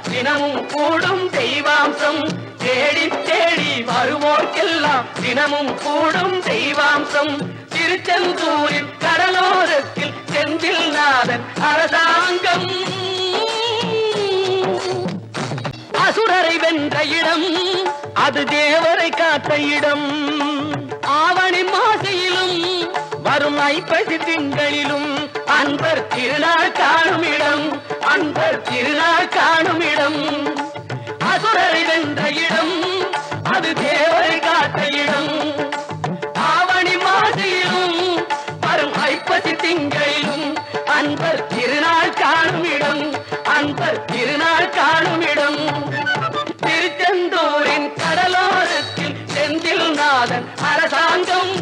தினமும் கூடும் தெய்வாம்சம் தேடி தேடி வருவோர்க்கெல்லாம் தினமும் கூடும் தெய்வாம்சம் திருச்செந்தூரில் கடலோரத்தில் செந்தில் நாதன் அரசாங்கம் அசுரரை வென்ற இடம் அது தேவரை காத்த இடம் ஆவணி மாசையிலும் வரும் ஐப்பசி திங்களிலும் அன்பர் திருநாள் காணும் இடம் அன்பர் திருநாள் காணும் இடம் அசுரரை வென்ற இடம் அது தேவரை காத்த இடம் ஆவணி மாசையிலும் வரும் ஐப்பசி திங்களிலும் அன்பர் திருநாள் காணும் இடம் அன்பர் திருநாள் காணும் இடம் திருச்செந்தூரின் கடலோரத்தில் செந்தில் நாதன் அரசாங்கம்